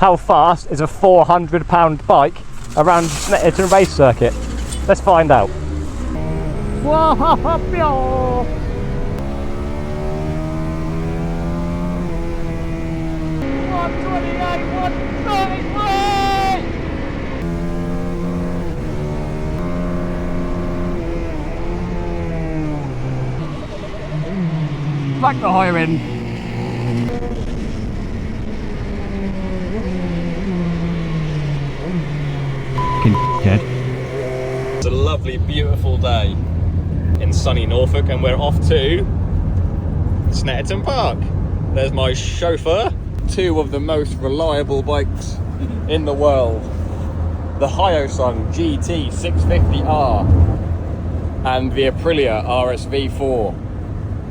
how fast is a £400 bike around Snetterton race circuit? Let's find out. Whoa! 128, 133! Back the higher end. It's a lovely, beautiful day in sunny Norfolk, and we're off to Snetterton Park. There's my chauffeur. Two of the most reliable bikes in the world. The Hyosung GT650R and the Aprilia RSV4,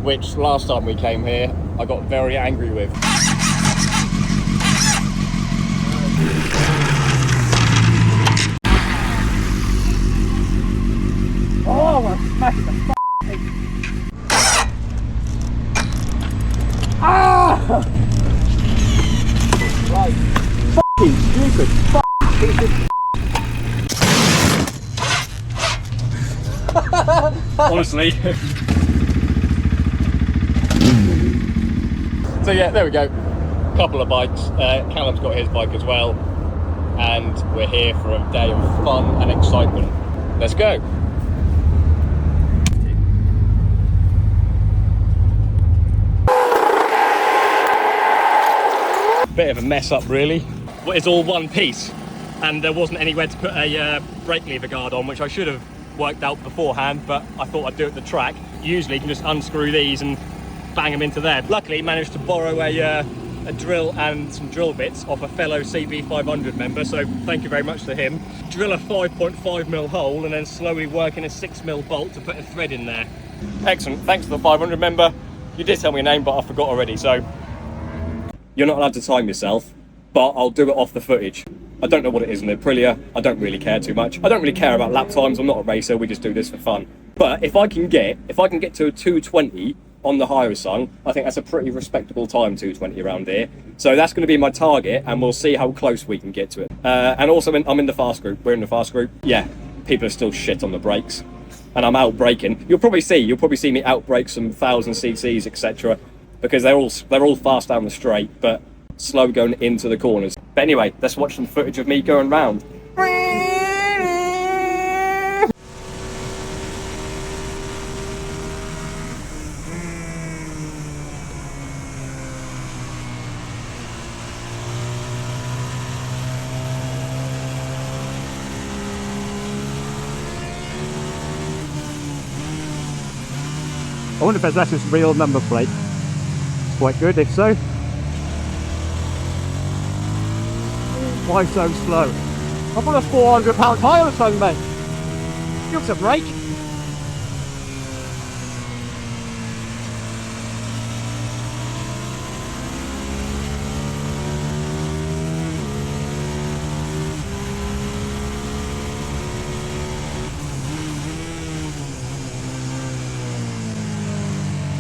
which last time we came here, I got very angry with. Oh, I smashed the f***ing thing. Ah! Right. Fucking stupid. Honestly. So yeah, there we go. Couple of bikes. Callum's got his bike as well. And we're here for a day of fun and excitement. Let's go. Bit of a mess up really. It's all one piece and there wasn't anywhere to put a brake lever guard on, which I should have worked out beforehand, but I thought I'd do it at the track. Usually you can just unscrew these and bang them into there. Luckily managed to borrow a drill and some drill bits off a fellow CB500 member, so thank you very much to him. Drill a 5.5mm hole and then slowly work in a 6mm bolt to put a thread in there. Excellent, thanks to the 500 member. You did tell me your name, but I forgot already, so you're not allowed to time yourself, but I'll do it off the footage. I don't know what it is in the Aprilia. I don't really care too much. I don't really care about lap times. I'm not a racer. We just do this for fun. But if I can get to a 220 on the Hyosung, I think that's a pretty respectable time, 220 around here. So that's going to be my target, and we'll see how close we can get to it. And also, I'm in the fast group. We're in the fast group. Yeah, people are still shit on the brakes, and I'm out braking. You'll probably see me out brake some 1000 cc's, etc. Because they're all fast down the straight, but slow going into the corners. But anyway, let's watch some footage of me going round. I wonder if that's his real number plate. Quite good if so. Why so slow? I've got a £400 Hyosung, mate. Give us a break.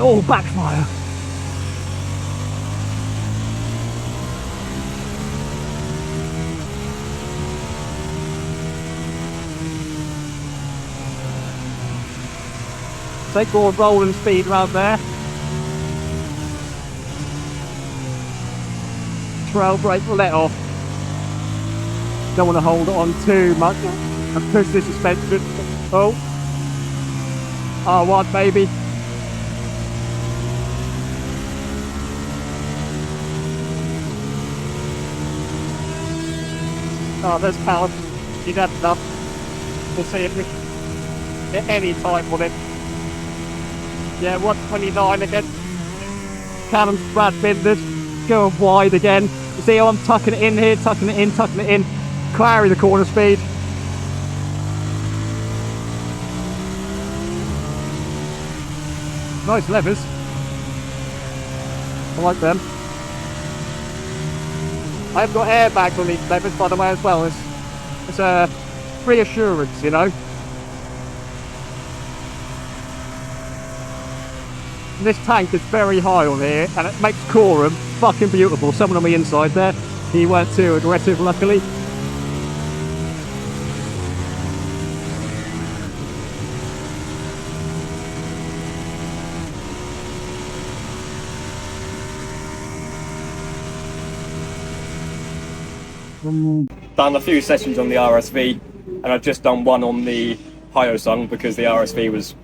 Oh, backfire. Take more rolling speed around there. Trail brake let off. Don't want to hold it on too much and push the suspension. Oh. R1 baby. Oh, there's power. You'd have enough. We'll see it at any time on it. Yeah, 129 again. Callum's Brad Binders. Going wide again. You see how I'm tucking it in here, tucking it in, carry the corner speed. Nice levers. I like them. I've got airbags on these levers, by the way, as well. It's a reassurance, you know. This tank is very high on here, and it makes Corum fucking beautiful. Someone on the inside there. He weren't too aggressive, luckily. Done a few sessions on the RSV, and I've just done one on the Hyosung because the RSV was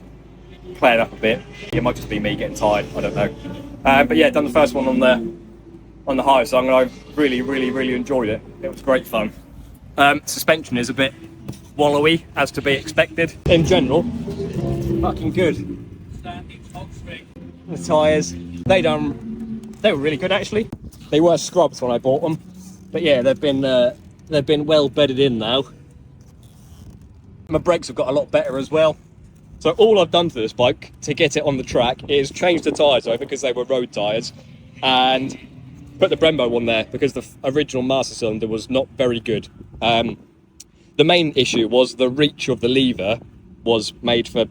playing up a bit. It might just be me getting tired, I don't know. But yeah, done the first one on the Hyosung, and I really enjoyed it. It was great fun. Suspension is a bit wallowy, as to be expected. In general, fucking good. The tyres, they were really good actually. They were scrubbed when I bought them, but yeah, they've been well bedded in now. My brakes have got a lot better as well. So all I've done to this bike to get it on the track is change the tyres over because they were road tyres, and put the Brembo on there because the original master cylinder was not very good. The main issue was the reach of the lever was made for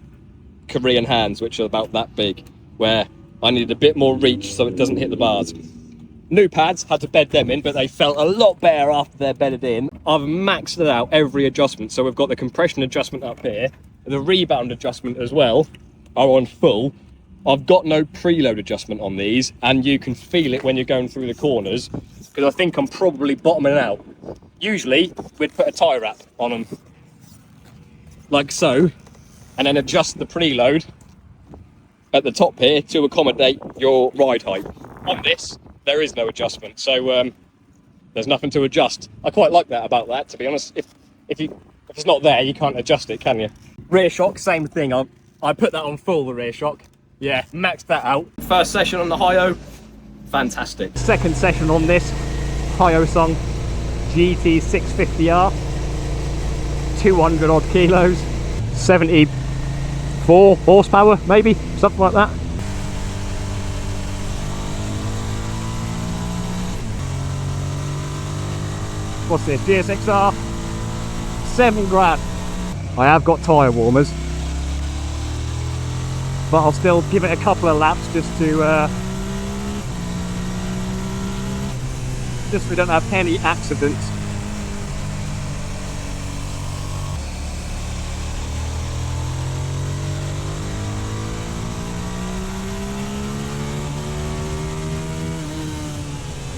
Korean hands, which are about that big, where I needed a bit more reach so it doesn't hit the bars. New pads, had to bed them in, but they felt a lot better after they're bedded in. I've maxed it out every adjustment, so we've got the compression adjustment up here, the rebound adjustment as well are on full. I've got no preload adjustment on these, and you can feel it when you're going through the corners, because I think I'm probably bottoming out. Usually, we'd put a tie wrap on them, like so, and then adjust the preload at the top here to accommodate your ride height. On this, there is no adjustment, so there's nothing to adjust. I quite like that about that, to be honest. If it's not there, you can't adjust it, can you? Rear shock, same thing. I put that on full, the rear shock. Yeah, maxed that out. First session on the Hyo, fantastic. Second session on this Hyosung GT650R, 200 odd kilos, 74 horsepower, maybe, something like that. What's this, GSXR, 7 grand. I have got tyre warmers, but I'll still give it a couple of laps just so we don't have any accidents.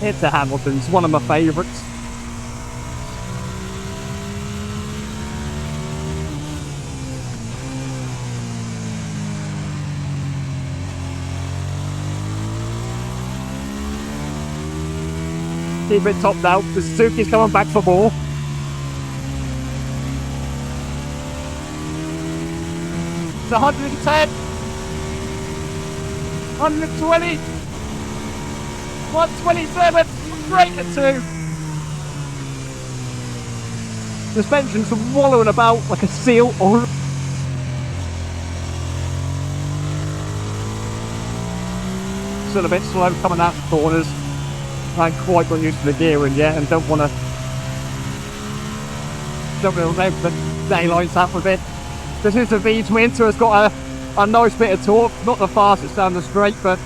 It's a Hamilton's, one of my favourites. Keep it topped out, the Suzuki's coming back for more. It's 110, 120, 127, straight at 2. Suspension's wallowing about like a seal. Still a bit slow coming out the corners. I ain't quite got used to the gearing yet, and don't want to make the daylights up a bit. This is a V-twin, so it's got a nice bit of torque. Not the fastest down the straight, but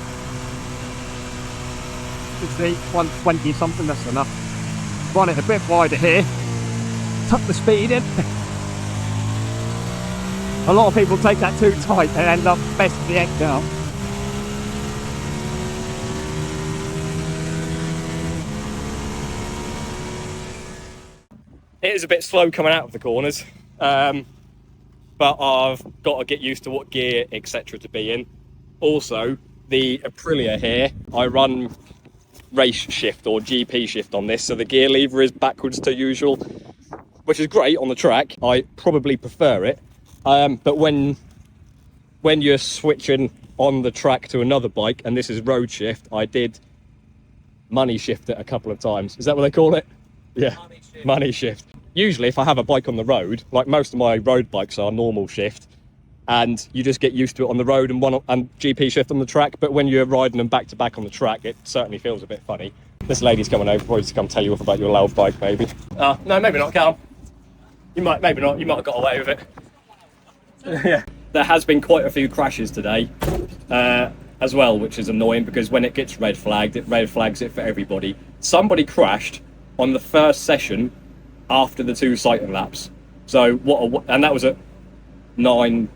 you can see 120 something, that's enough. Run it a bit wider here, tuck the speed in. A lot of people take that too tight and end up besting the egg down. It is a bit slow coming out of the corners, but I've got to get used to what gear, etc. to be in. Also, the Aprilia here, I run race shift or GP shift on this, so the gear lever is backwards to usual, which is great on the track. I probably prefer it, but when you're switching on the track to another bike, and this is road shift, I did money shift it a couple of times. Is that what they call it? Yeah, money shift. Usually if I have a bike on the road, like most of my road bikes are normal shift, and you just get used to it on the road and GP shift on the track, but when you're riding them back to back on the track, it certainly feels a bit funny. This lady's coming over for you to come tell you off about your loud bike, maybe. No, maybe not, Cal. Maybe not, you might have got away with it. Yeah. There has been quite a few crashes today, as well, which is annoying because when it gets red flagged, it red flags it for everybody. Somebody crashed on the first session after the 2 cycling laps. So and that was at 20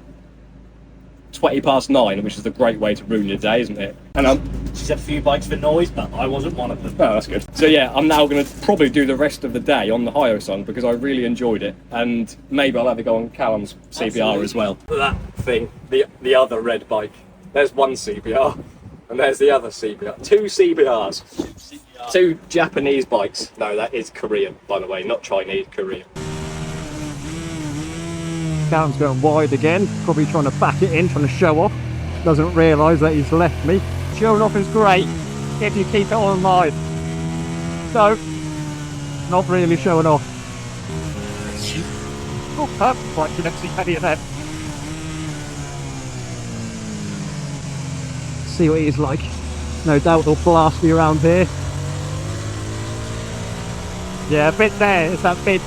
past 9, which is a great way to ruin your day, isn't it? And She said a few bikes for noise, but I wasn't one of them. oh, that's good. So yeah, I'm now going to probably do the rest of the day on the Hyosung because I really enjoyed it, and maybe I'll have to go on Callum's CBR as well. That thing, the other red bike. There's one CBR, and there's the other CBR. 2 CBRs. 2 Japanese bikes. No, that is Korean, by the way, not Chinese, Korean. Callum's going wide again, probably trying to back it in, trying to show off. Doesn't realise that he's left me. Showing off is great if you keep it online. So, not really showing off. Oh, quite you don't see any of that. See what he's like. No doubt he'll blast me around here. Yeah, a bit there, it's that bit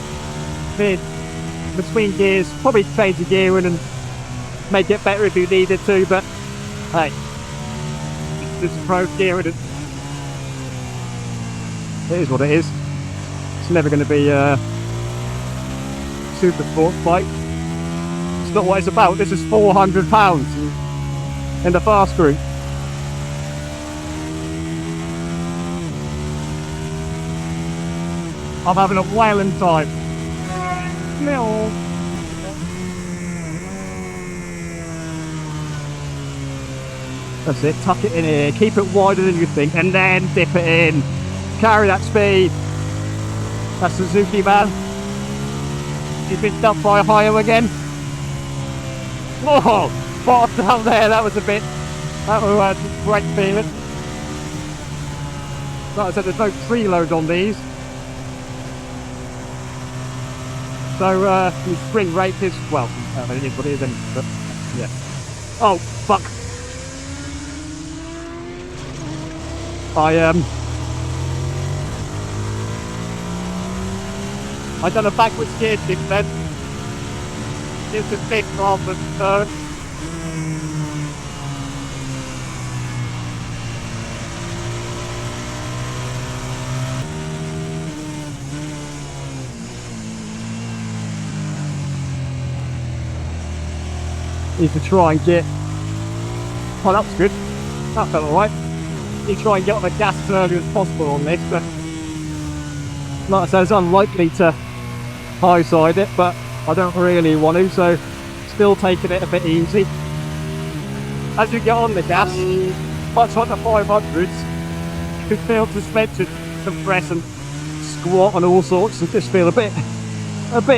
between gears. Probably change the gearing and make it better if you needed to, but hey, this is pro gearing. It is what it is. It's never going to be a super sports bike. It's not what it's about. This is £400 in the fast group. I'm having a whaling time. No. That's it, tuck it in here, keep it wider than you think, and then dip it in. Carry that speed. That's Suzuki, man. You've been dumped by Ohio again. Whoa, bottom down there, that was a great feeling. Like I said, there's no preload on these. So, the spring rate is, well, it is what it is, but yeah. Oh, fuck. I done a backwards gear shift then. It's a bit rather than turn. Need to try and get. Oh, that was good. That felt alright. Need to try and get on the gas as early as possible on this, but like I said, it's unlikely to high side it, but I don't really want to, so still taking it a bit easy. As you get on the gas, much like the 500s, you can feel the suspension compress and squat and all sorts, and just feel a bit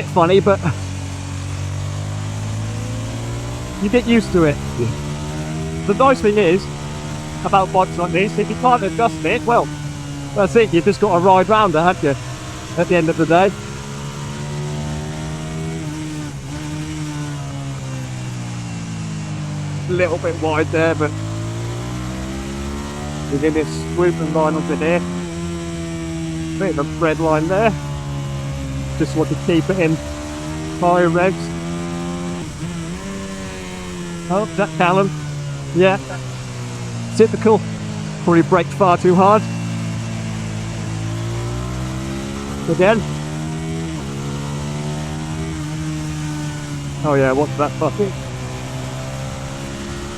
funny, but you get used to it. The nice thing is about bikes like this, if you can't adjust it, well, that's it, you've just got to ride round it, haven't you, at the end of the day. A little bit wide there, but within this swooping line onto here. Bit of a red line there. Just want to keep it in higher revs. Oh, is that Callum? Yeah. Typical. Probably braked far too hard. Again. Oh yeah, what's that fucking?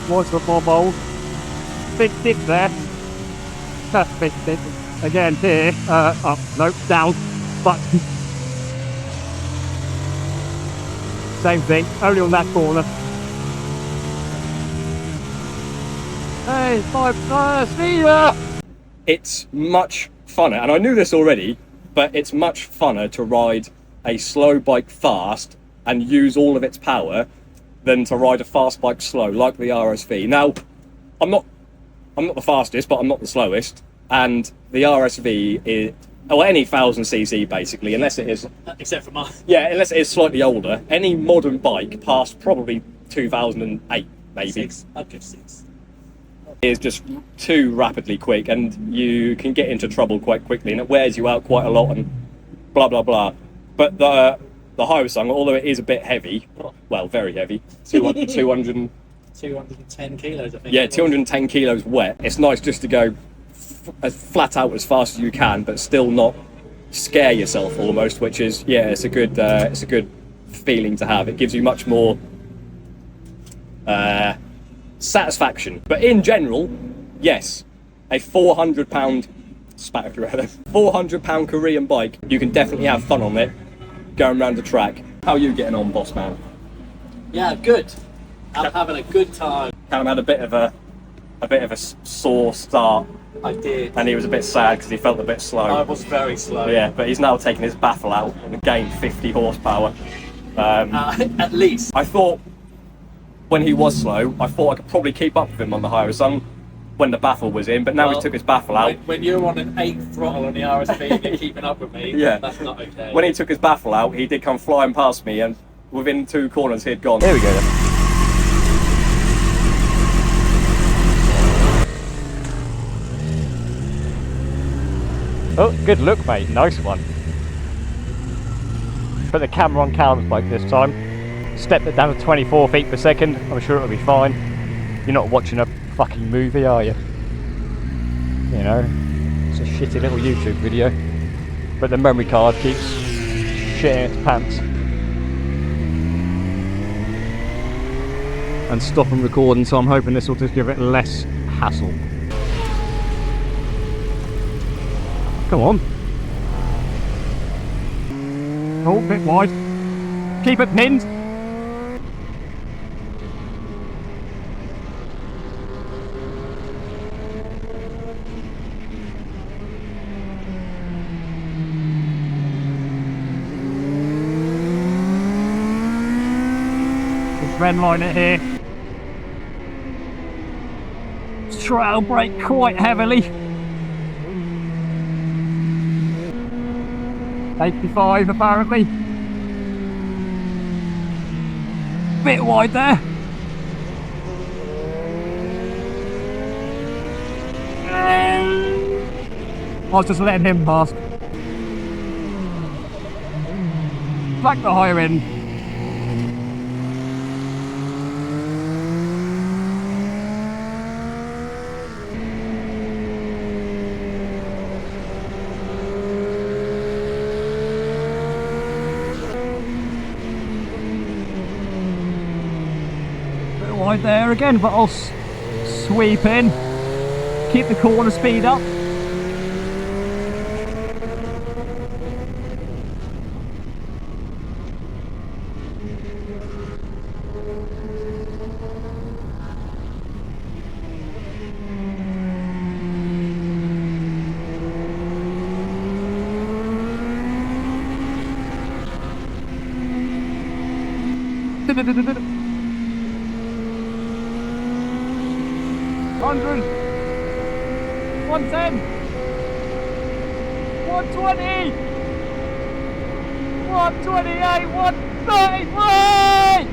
What's the bob old? Big dip there. Big dip. Again here. Up, nope, down. But same thing, only on that corner. Hey, 5 stars, see ya! It's much funner, and I knew this already, but it's much funner to ride a slow bike fast and use all of its power than to ride a fast bike slow, like the RSV. Now, I'm not the fastest, but I'm not the slowest, and the RSV is, or any 1000cc basically, unless it is, except for mine. Yeah, unless it is slightly older. Any modern bike past probably 2008, maybe. 6. I'd give 6. Is just too rapidly quick, and you can get into trouble quite quickly, and it wears you out quite a lot, and blah blah blah. But the Hyosung, although it is a bit heavy, well, very heavy, 210 kilos, I think. Yeah, 210 kilos wet. It's nice just to go as flat out as fast as you can, but still not scare yourself almost, which is, yeah, it's a good feeling to have. It gives you much more satisfaction. But in general, yes, a £400 £400 Korean bike, you can definitely have fun on it going around the track. How are you getting on, boss man? Yeah, good. I'm having a good time. Callum had a bit of a sore start, I did. and he was a bit sad because he felt a bit slow. I was very slow. Yeah, but he's now taken his baffle out and gained 50 horsepower. At least. I thought when he was slow, I thought I could probably keep up with him on the Hyosung when the baffle was in, but now he's took his baffle out. When you're on an 8 throttle on the RSP and you're keeping up with me, Yeah. that's not okay. When he took his baffle out, he did come flying past me, and within 2 corners he'd gone. There we go then. Oh, good look, mate. Nice one. Put the camera on Callum's bike this time. Stepped it down to 24 feet per second. I'm sure it'll be fine. You're not watching a fucking movie, are you? You know, it's a shitty little YouTube video. But the memory card keeps shitting its pants. And stopping recording, so I'm hoping this will just give it less hassle. Come on. Oh, a bit wide. Keep it pinned. Just red line it here. Trail brake quite heavily. 85 apparently. Bit wide there. I was just letting him pass. Back the higher end. Wide there again, but I'll sweep in, keep the corner speed up. $100, 110, 120, 128, 133!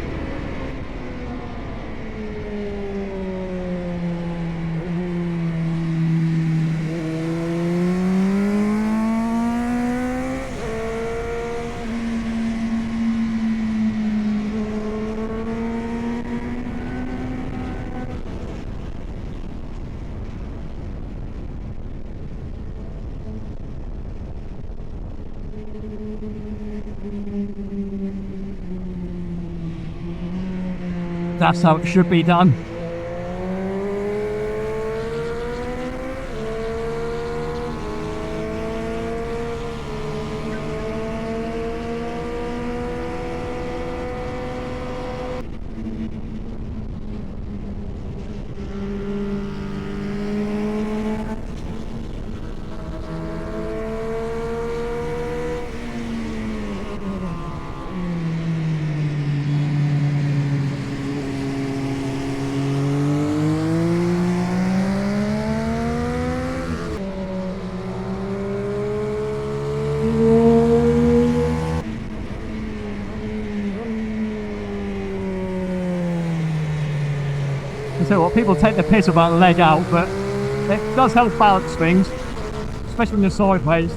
That's how it should be done. So what, people take the piss about leg out, but it does help balance things, especially when you're sideways.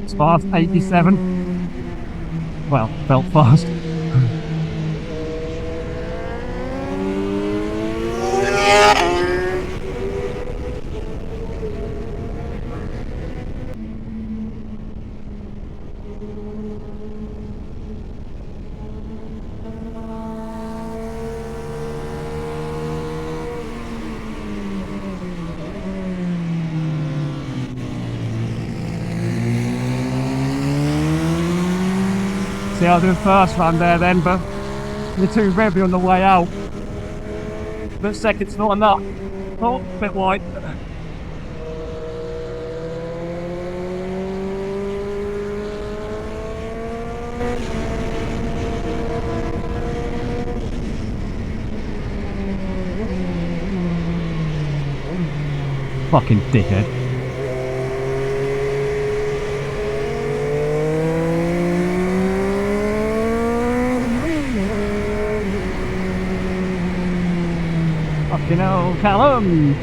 laps fast, 87. Well, felt fast. See, I was doing first run there then, but you're too revvy on the way out. But second's not enough. Oh, a bit wide. Fucking dickhead. Fucking hell, Callum!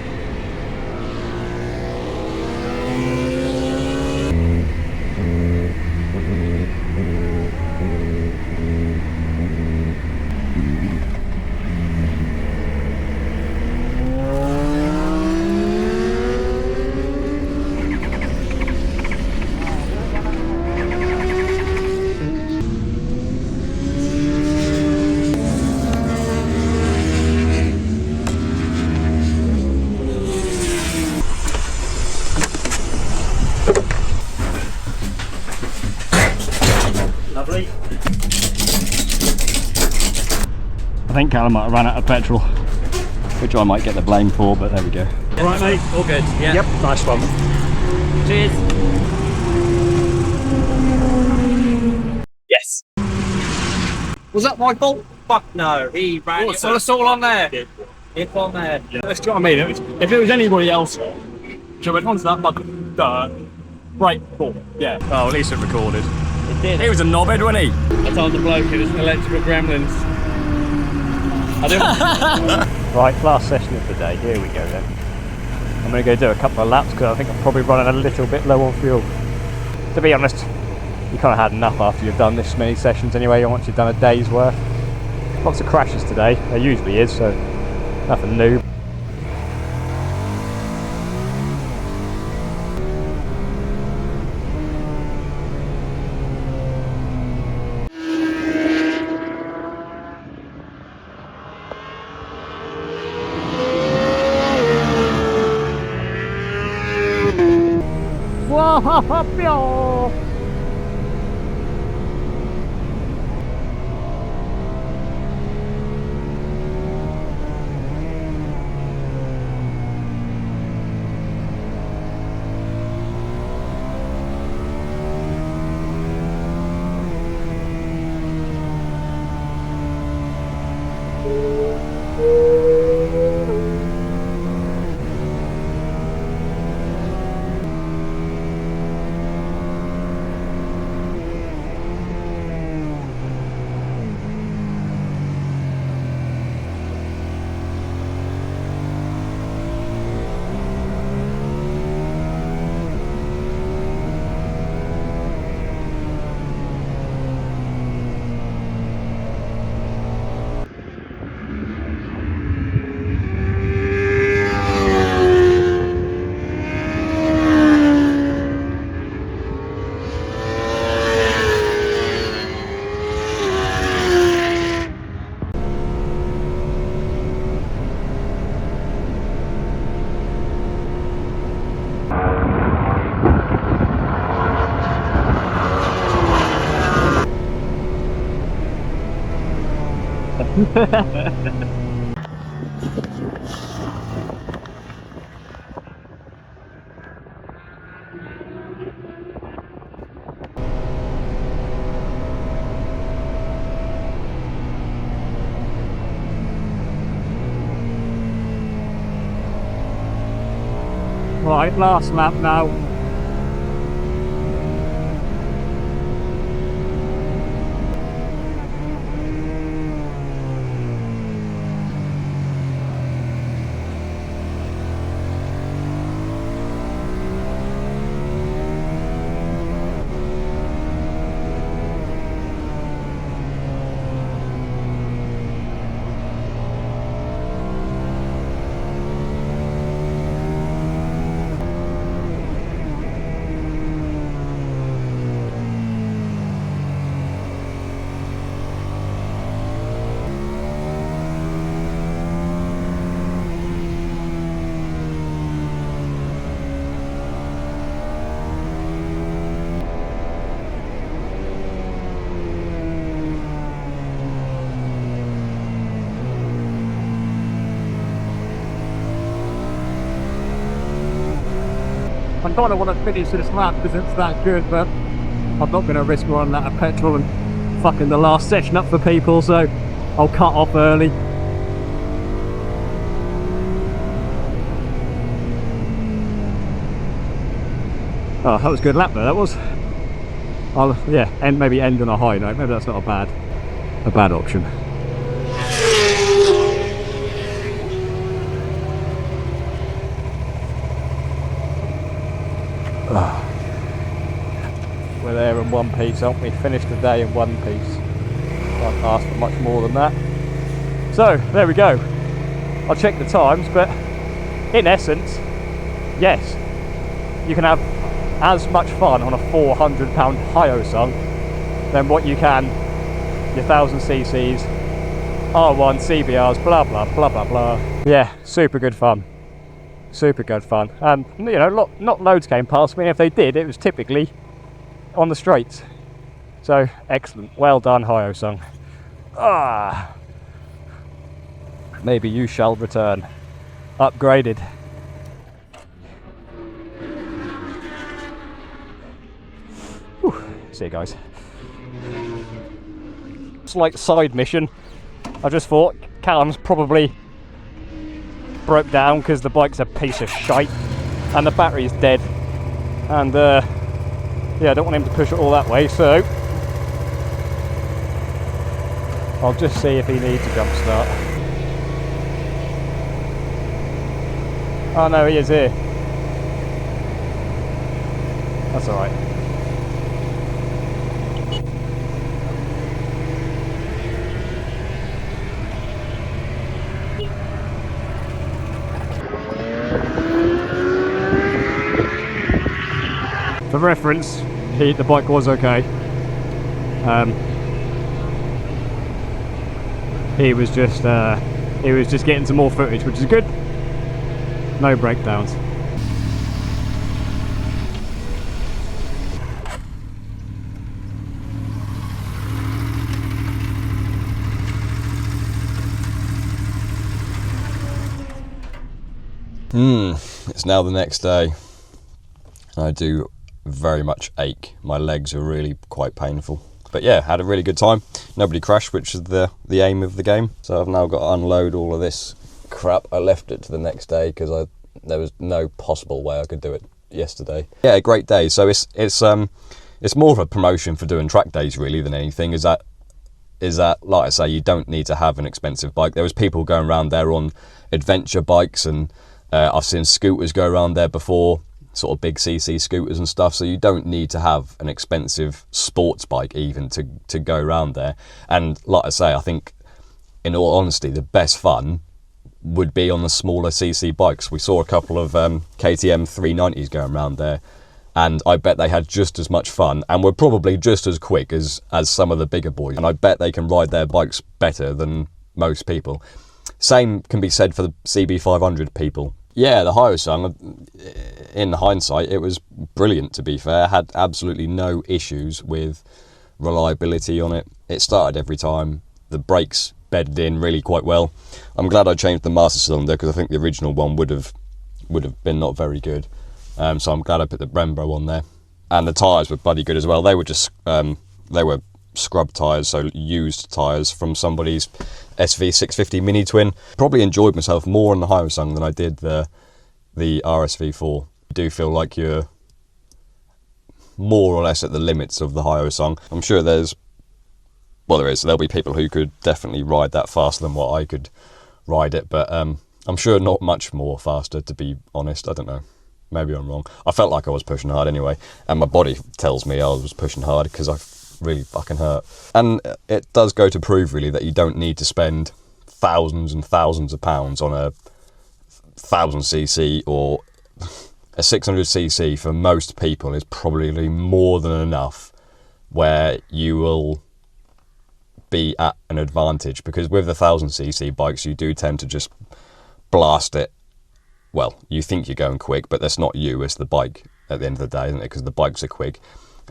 Lovely. I think Callum might have run out of petrol, which I might get the blame for, but there we go. All right, mate. All good. Yeah. Yep, nice one. Cheers. Yes. Was that my fault? Fuck no, he ran it. Well, it's all on there. It's on there. Yeah. That's what I mean. If it was anybody else, so went onto that fucking brake ball. Yeah. Oh, at least it recorded. It did. He was a knobhead, wasn't he? I told the bloke it was electrical gremlins. I didn't. Right, last session of the day, here we go then. I'm going to go do a couple of laps because I think I'm probably running a little bit low on fuel. To be honest, you kind of had enough after you've done this many sessions anyway, once you've done a day's worth. Lots of crashes today, there usually is, so nothing new. Whoa! Right, last lap now. I kind of want to finish this lap because it's that good, but I'm not going to risk running out of petrol and fucking the last session up for people, so I'll cut off early. Oh, that was a good lap though, that was. I'll, yeah, maybe end on a high note. Maybe that's not a bad option. We're there in one piece, aren't we? Finished the day in one piece. Can't ask for much more than that. So, there we go. I'll check the times, but in essence, yes, you can have as much fun on a 400-pound Hyosung than what you can your 1000ccs, R1, CBRs, blah blah blah blah blah. Yeah, super good fun. Super good fun. And you know, not loads came past me. If they did, it was typically on the straights. So excellent. Well done, Hyosung. Ah, maybe you shall return. Upgraded. Whew. See you guys. Slight side mission. I just thought Callum's probably broke down because the bike's a piece of shite and the battery's dead, and yeah, I don't want him to push it all that way, so I'll just see if he needs a jump start. Oh no, he is here. That's alright. For reference, the bike was okay. He was just getting some more footage, which is good. No breakdowns. It's now the next day. I do very much ache. My legs are really quite painful. But yeah, had a really good time. Nobody crashed, which is the aim of the game. So I've now got to unload all of this crap. I left it to the next day because there was no possible way I could do it yesterday. Yeah, a great day. So it's more of a promotion for doing track days really than anything. Is that like I say, you don't need to have an expensive bike. There was people going around there on adventure bikes, and I've seen scooters go around there before, sort of big CC scooters and stuff, so you don't need to have an expensive sports bike even to go around there. And like I say, I think in all honesty the best fun would be on the smaller CC bikes. We saw a couple of KTM 390s going around there, and I bet they had just as much fun and were probably just as quick as some of the bigger boys, and I bet they can ride their bikes better than most people. Same can be said for the CB500 people. Yeah, the Hyosung, in hindsight, it was brilliant, to be fair. Had absolutely no issues with reliability on it. It started every time. The brakes bedded in really quite well. I'm glad I changed the master cylinder because I think the original one would have been not very good. So I'm glad I put the Brembo on there. And the tyres were bloody good as well. They were just they were scrub tyres, so used tyres from somebody's SV650 mini twin. Probably enjoyed myself more on the Hyosung than I did the RSV4. I do feel like you're more or less at the limits of the Hyosung. I'm sure there'll be people who could definitely ride that faster than what I could ride it, but I'm sure not much more faster, to be honest. I don't know, maybe I'm wrong. I felt like I was pushing hard anyway, and my body tells me I was pushing hard because I really fucking hurt. And it does go to prove really that you don't need to spend thousands and thousands of pounds on a 1000cc, or a 600cc for most people is probably more than enough where you will be at an advantage, because with the 1000cc bikes you do tend to just blast it. Well, you think you're going quick, but that's not you, it's the bike at the end of the day, isn't it? Because the bikes are quick,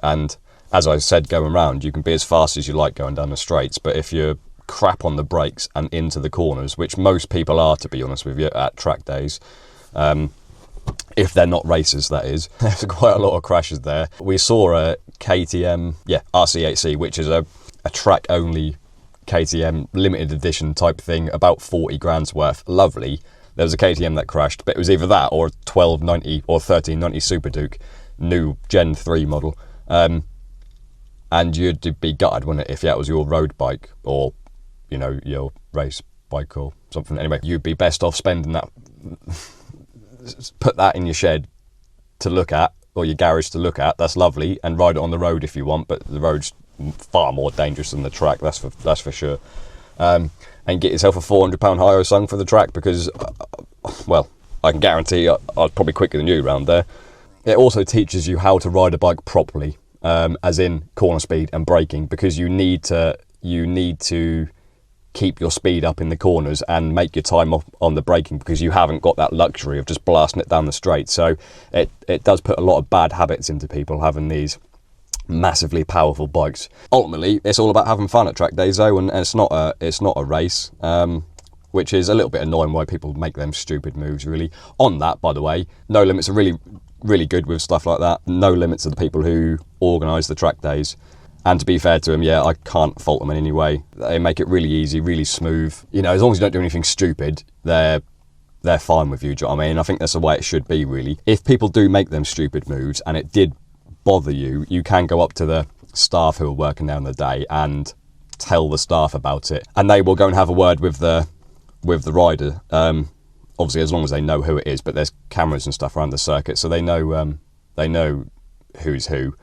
and as I said, going around, you can be as fast as you like going down the straights, but if you're crap on the brakes and into the corners, which most people are, to be honest with you, at track days, if they're not racers, that is. There's quite a lot of crashes there. We saw a KTM, RC8C, which is a track only KTM limited edition type thing, about 40 grand's worth. Lovely. There was a KTM that crashed, but it was either that or a 1290 or 1390 Super Duke, new Gen 3 model. And you'd be gutted, wouldn't it, if that was your road bike or, you know, your race bike or something. Anyway, you'd be best off spending that, put that in your shed to look at, or your garage to look at. That's lovely, and ride it on the road if you want, but the road's far more dangerous than the track, that's for sure. And get yourself a £400 Hyosung for the track, because, well, I can guarantee I was probably quicker than you around there. It also teaches you how to ride a bike properly, as in corner speed and braking, because you need to keep your speed up in the corners and make your time off on the braking, because you haven't got that luxury of just blasting it down the straight. So it does put a lot of bad habits into people having these massively powerful bikes. Ultimately, it's all about having fun at track days though, and it's not a race, which is a little bit annoying why people make them stupid moves, really. On that, by the way, No Limits are really good with stuff like that. No Limits are the people who organise the track days. And to be fair to them, I can't fault them in any way. They make it really easy, really smooth. You know, as long as you don't do anything stupid, they're fine with you, do you know what I mean? I think that's the way it should be, really. If people do make them stupid moves and it did bother you, you can go up to the staff who are working there on the day and tell the staff about it. And they will go and have a word with the rider. Obviously, as long as they know who it is, but there's cameras and stuff around the circuit, so they know who's who.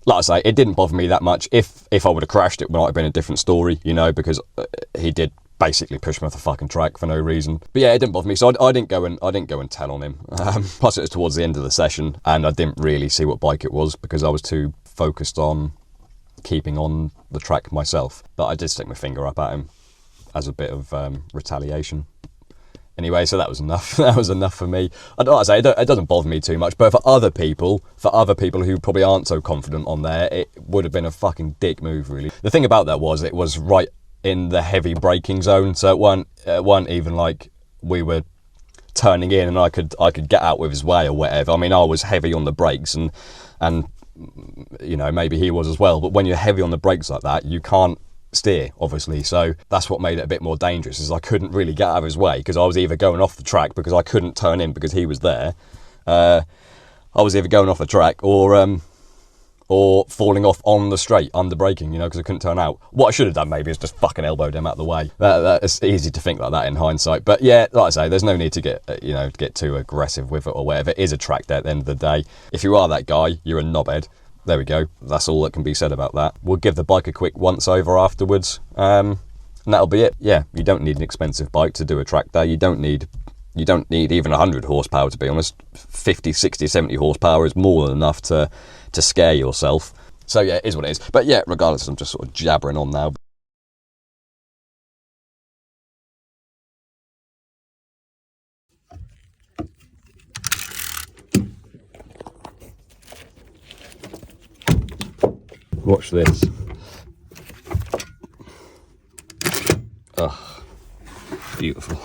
Like I say, it didn't bother me that much. If I would have crashed, it might have been a different story, you know, because he did basically push me off the fucking track for no reason. But yeah, it didn't bother me, so I didn't go and tell on him. Plus, it was towards the end of the session, and I didn't really see what bike it was because I was too focused on keeping on the track myself. But I did stick my finger up at him as a bit of retaliation. Anyway, so that was enough. That was enough for me. Like I say, it doesn't bother me too much, but for other people who probably aren't so confident on there, it would have been a fucking dick move, really. The thing about that was it was right in the heavy braking zone, so it weren't even like we were turning in and I could get out with his way or whatever. I mean, I was heavy on the brakes and you know, maybe he was as well, but when you're heavy on the brakes like that, you can't steer, obviously, so that's what made it a bit more dangerous, is I couldn't really get out of his way because I was either going off the track because I couldn't turn in because he was there. I was either going off the track or falling off on the straight under braking, you know, because I couldn't turn out. What I should have done maybe is just fucking elbowed him out of the way. It's easy to think like that in hindsight, but yeah, like I say, there's no need to get too aggressive with it or whatever. It is a track day at the end of the day. If you are that guy, you're a knobhead. There we go. That's all that can be said about that. We'll give the bike a quick once over afterwards, and that'll be it. Yeah, you don't need an expensive bike to do a track day. You don't need even 100 horsepower, to be honest. 50, 60, 70 horsepower is more than enough to scare yourself. So yeah, it is what it is. But yeah, regardless, I'm just sort of jabbering on now. Watch this. Oh, beautiful.